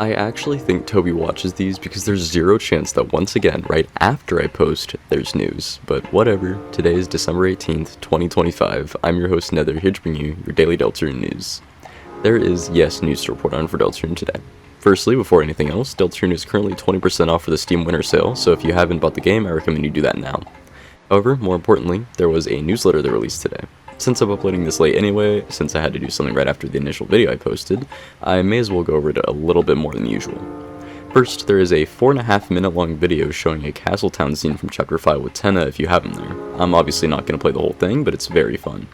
I actually think Toby watches these because there's zero chance that once again, right after I post, there's news. But whatever, today is December 18th, 2025. I'm your host Nether, here to bring you your daily Deltarune news. There is, yes, news to report on for Deltarune today. Firstly, before anything else, Deltarune is currently 20% off for the Steam Winter Sale, so if you haven't bought the game, I recommend you do that now. However, more importantly, there was a newsletter that released today. Since I'm uploading this late anyway, since I had to do something right after the initial video I posted, I may as well go over it a little bit more than usual. First, there is a 4.5-minute long video showing a Castletown scene from Chapter 5 with Tenna if you have him there. I'm obviously not going to play the whole thing, but it's very fun.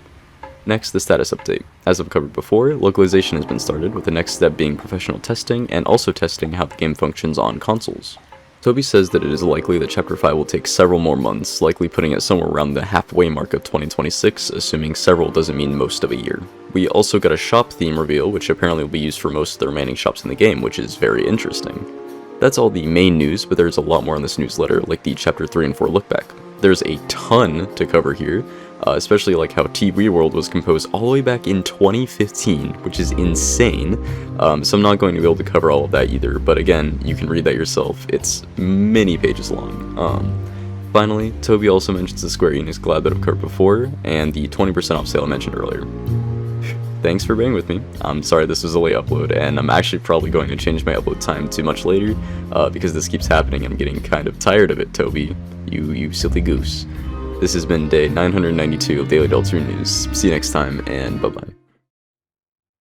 Next, the status update. As I've covered before, localization has been started, with the next step being professional testing, and also testing how the game functions on consoles. Toby says that it is likely that Chapter 5 will take several more months, likely putting it somewhere around the halfway mark of 2026, assuming several doesn't mean most of a year. We also got a shop theme reveal, which apparently will be used for most of the remaining shops in the game, which is very interesting. That's all the main news, but there's a lot more in this newsletter, like the Chapter 3 and 4 look back. There's a ton to cover here, especially like how TV World was composed all the way back in 2015, which is insane, so I'm not going to be able to cover all of that either, but again, you can read that yourself. It's many pages long. Finally, Toby also mentions the Square Enix collab that I've covered before, and the 20% off sale I mentioned earlier. Thanks for being with me. I'm sorry this was a late upload, and I'm actually probably going to change my upload time to much later, because this keeps happening and I'm getting kind of tired of it, Toby. You silly goose. This has been day 992 of Daily Deltarune News. See you next time, and bye-bye.